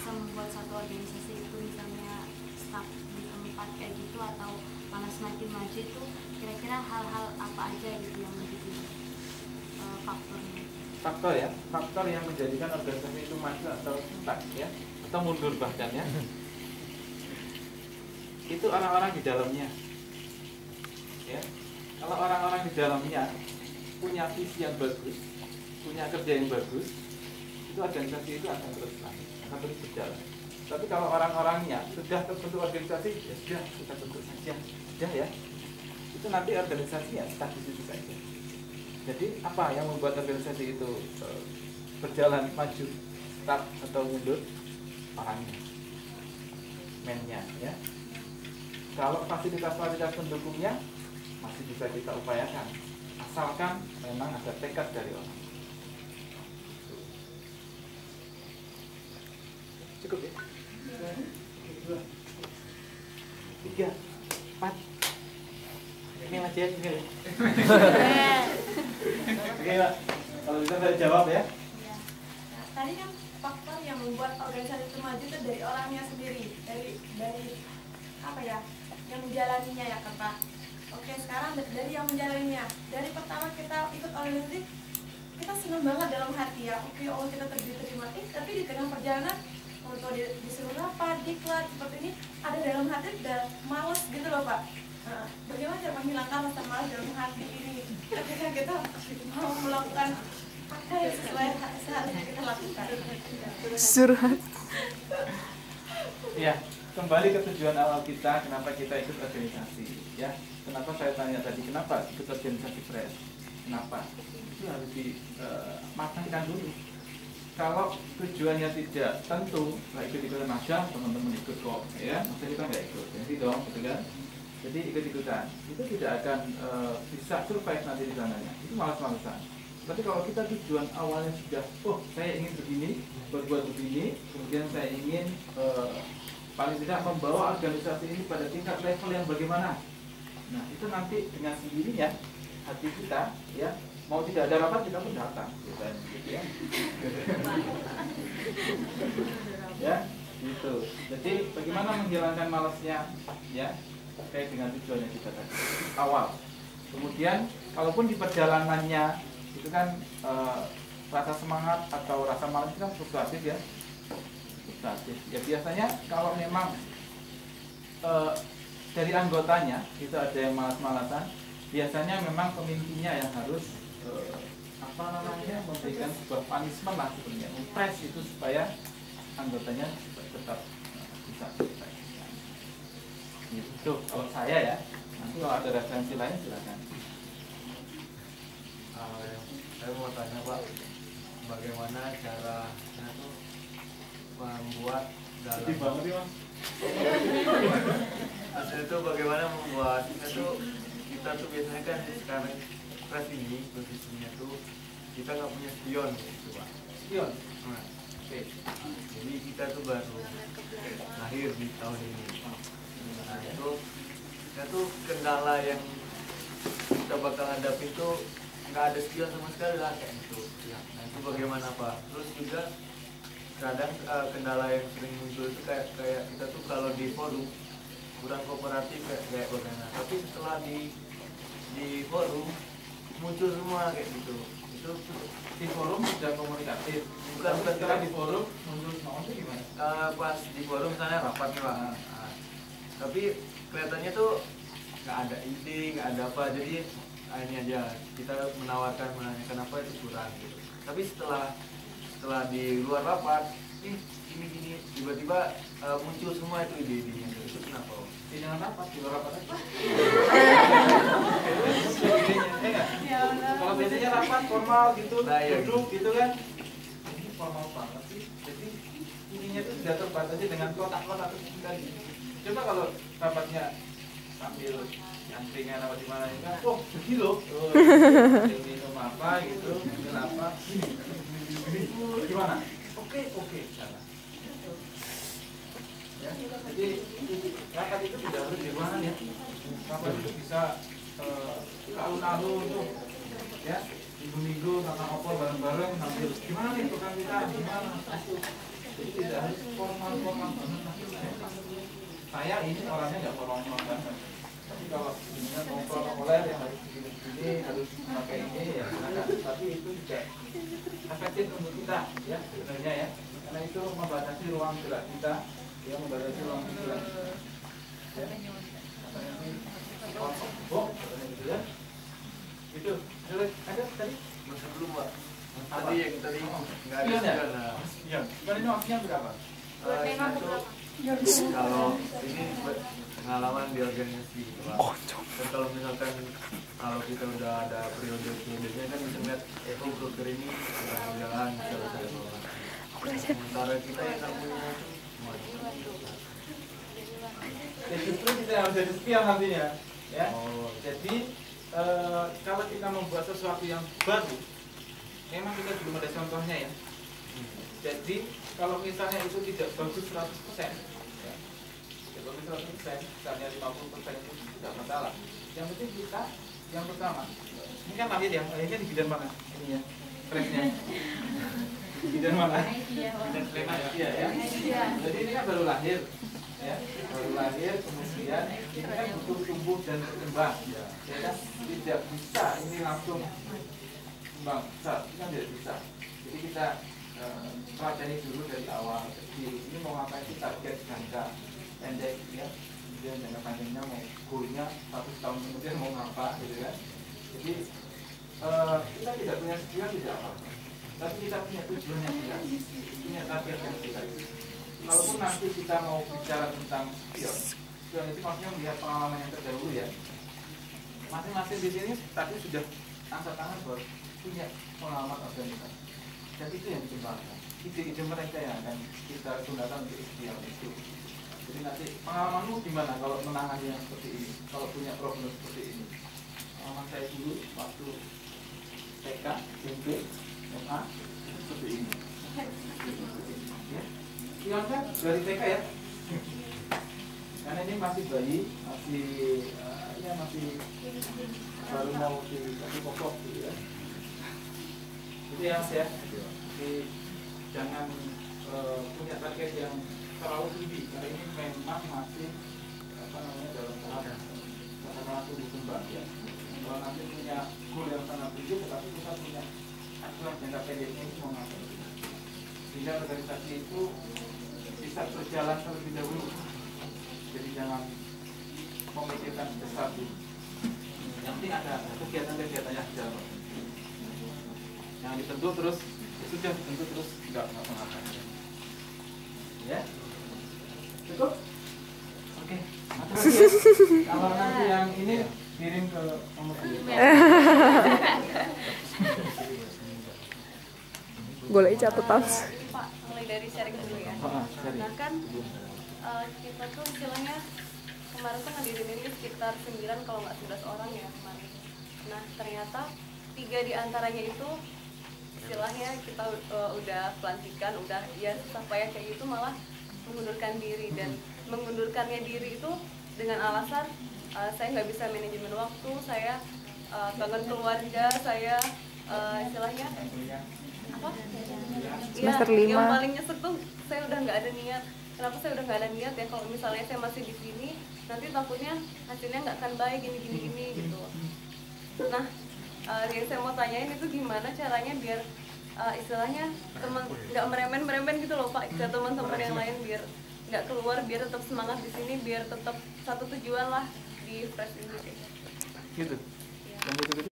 bisa membuat satu organisasi itu misalnya stuck di tempat kayak gitu atau malah semakin maju itu kira-kira hal-hal apa aja gitu yang menjadi faktornya? Faktor yang menjadikan organisasi itu maju atau stuck ya, atau mundur bahkan ya. Itu orang-orang di dalamnya. Ya. Kalau orang-orang di dalamnya punya visi yang bagus, punya kerja yang bagus, itu organisasi itu akan terus berjalan. Tapi kalau orang-orangnya sudah terbentuk organisasi, ya sudah kita bentuk saja, sudah ya. Itu nanti organisasinya stuck di situ saja. Jadi apa yang membuat organisasi itu berjalan maju, stuck atau mundur? Orangnya, mennya ya. Kalau fasilitas-fasilitas pendukungnya masih bisa kita upayakan, asalkan memang ada tekad dari orang. Cukup ya? 2, 3, 4. Ini aja ya, ini. Oke Pak, kalau bisa saya jawab ya. Nah, tadi kan faktor yang membuat organisasi itu maju itu dari orangnya sendiri, dari apa ya, yang menjalaninya ya kan Pak. Oke, sekarang dari yang menjalaninya, dari pertama kita ikut organisasi kita senang banget dalam hati ya. Oke, oh kita diterima, tapi di tengah perjalanan untuk disuruh rapat, diklat seperti ini, ada dalam hati udah males gitu loh Pak. Nah, bagaimana cara menghilangkan rasa malas dalam hati ini ketika kita mau melakukan apa yang sesuai seharusnya kita lakukan? Surhat. Ya, kembali ke tujuan awal kita, kenapa kita ikut organisasi ya. Kenapa saya tanya tadi, kenapa ikut organisasi Fresh? Kenapa? Itu harus dimatangkan dulu. Kalau tujuannya tidak tentu, nggak ikut-ikutan aja, teman-teman ikut kok ya, maksudnya kita nggak ikut, jadi dong, gitu kan. Jadi ikut-ikutan itu tidak akan bisa survive nanti di sananya, itu malas-malasan. Tapi kalau kita tujuan awalnya sudah, oh saya ingin begini, berbuat begini, kemudian saya ingin paling tidak membawa organisasi ini pada tingkat level yang bagaimana. Nah itu nanti dengan sendirinya hati kita ya, mau tidak ada rapat kita pun datang gitu ya. Ya gitu. Jadi bagaimana menghilangkan malasnya ya, terkait dengan tujuannya kita tadi awal. Kemudian kalaupun di perjalanannya itu kan rasa semangat atau rasa malas itu kan fluktuatif ya, fluktuatif. Ya biasanya kalau memang dari anggotanya itu ada yang malas-malasan, biasanya memang pemimpinnya yang harus memberikan sebuah punishment lah sebenarnya, mempress itu supaya anggotanya tetap bisa selesai. Gitu kalau saya ya. Nanti kalau ada referensi lain silakan. Saya mau tanya Pak, bagaimana caranya tuh membuat dalam maksudnya itu bagaimana membuat kita tuh biasanya kan sekarang Fresh ini posisinya tuh kita nggak punya spion gitu Pak. Spion? Nah, oke. Jadi kita tuh baru lahir di tahun ini. Nah itu kita tuh kendala yang kita bakal hadapin tuh nggak ada spion sama sekali lah kayak gitu. Nah itu bagaimana Pak? Terus juga kadang kendala yang sering muncul itu kayak kita tuh kalau di forum kurang kooperatif kayak bagaimana. Tapi setelah di forum muncul semua kayak gitu. Itu di forum sudah komunikatif. Bukan setelah di forum muncul semua itu gimana? Pas di forum misalnya rapat nih Pak. Tapi kelihatannya tuh nggak ada ide, nggak ada apa. Jadi ini aja kita menanyakan apa itu kurang gitu. Tapi setelah di luar rapat, gini tiba-tiba muncul semua itu ide-idenya. Itu kenapa? Di dalam rapat, di luar rapat aja. Kalau biasanya rapat formal gitu, duduk gitu kan, ini formal banget sih. Jadi ininya itu sudah terbatasi dengan kotak-kotak itu tadi. Coba kalau rapatnya sambil nyampingnya apa di mana ini kan, oh begini loh, minum apa gitu, minum apa, gimana? Oke, salah. Ya, jadi rapat itu tidak harus di ruangan ya. Rapat itu bisa alun-alun tuh, ya, minggu-minggu sama opor bareng-bareng sambil gimana nih program kita, gimana? Jadi tidak harus formal banget. Saya ini orangnya nggak formal banget. Tapi kalau ini mau protokoler yang harus begini harus pakai ini ya silakan. Tapi itu tidak efektif untuk kita ya sebenarnya ya. Karena itu membatasi ruang gerak kita, ya membatasi ruang gerak. Ya. Gitu ya. Itu ada tadi Masa belum Pak. Tadi yang tadi nggak ada spion ya? spion, nah. Spion. Spion ini waktunya berapa? Kalau ini pengalaman di organisasi gitu Pak. Dan kalau misalkan kalau kita udah ada periode-periodenya kan bisa lihat broker ini sedang berjalan bisa bawa. Sementara kita yang nggak punya Ya justru kita harus jadi spion nantinya ya. Oh. Jadi kalau kita membuat sesuatu yang baru, memang kita belum ada contohnya ya. Jadi kalau misalnya itu tidak bagus 100%, ya, tidak bagus 100%, misalnya 50% itu tidak masalah. Yang penting kita yang pertama, ini kan lahir ya, lahirnya di bidang mana? Ini ya, presnya. Di bidang mana? Bidang ya. Jadi ini kan baru lahir, ya, baru lahir, kemudian ini kan butuh tumbuh dan berkembang, ya kan? Tidak bisa ini langsung kembang besar, itu kan tidak bisa. Jadi kita pelajari dulu dari awal kecil. Ini mau ngapain sih, target jangka pendek ya, kemudian jangka panjangnya mau goalnya 1 tahun kemudian mau ngapa gitu kan. Jadi kita tidak punya tujuan tidak apa, tapi kita punya tujuan yang jelas, punya target yang jelas. Walaupun nanti kita mau bicara tentang spion itu maksudnya melihat pengalaman yang terdahulu ya. Masing-masing di sini tadi sudah angkat tangan bahwa punya pengalaman organisasi. Dan itu yang dikembangkan, ide-ide mereka yang akan kita gunakan untuk ikhtiar itu. Jadi nanti pengalamanmu gimana kalau menangani yang seperti ini, kalau punya problem seperti ini? Pengalaman saya dulu waktu TK, SMP, SMA seperti ini. Ya, Ion kan dari TK ya, karena ini masih bayi, masih ya masih baru mau dikasih popok gitu ya. Jadi ya Mas ya, jadi jangan punya target yang terlalu tinggi karena ini memang masih dalam tahap tumbuh kembang ya. Kalau nanti punya goal yang sangat tinggi, tetapi kita punya acuan jangka pendeknya ini mau ngapain, sehingga organisasi itu bisa berjalan terlebih dahulu. Jadi jangan memikirkan besar dulu. Yang penting ada kegiatan-kegiatannya jalan. Yang dibentuk terus, ya sudah dibentuk terus enggak mengapa. Ya, cukup. Oke. Kalau nanti yang ini kirim ke nomor Boleh catatan. Pak, mulai dari sharing dulu ya. Nah kan kita tuh istilahnya kemarin tuh ngadirin ini sekitar 9 kalau nggak 11 orang ya kemarin. Nah ternyata 3 di antaranya itu istilahnya kita udah pelantikan, udah ya susah payah kayak gitu malah mengundurkan diri. Dan mengundurkannya diri itu dengan alasan saya nggak bisa manajemen waktu, saya bangun keluarga, saya istilahnya apa? Semester Ya, 5. yang paling nyesek tuh saya udah nggak ada niat. Kenapa saya udah nggak ada niat ya? Kalau misalnya saya masih di sini, nanti takutnya hasilnya nggak akan baik gini gitu. Nah, yang saya mau tanyain itu gimana caranya biar istilahnya teman nggak meremen gitu loh Pak ke teman-teman yang lain, biar nggak keluar, biar tetap semangat di sini, biar tetap satu tujuan lah di Fresh ini. gitu. Yang gitu-gitu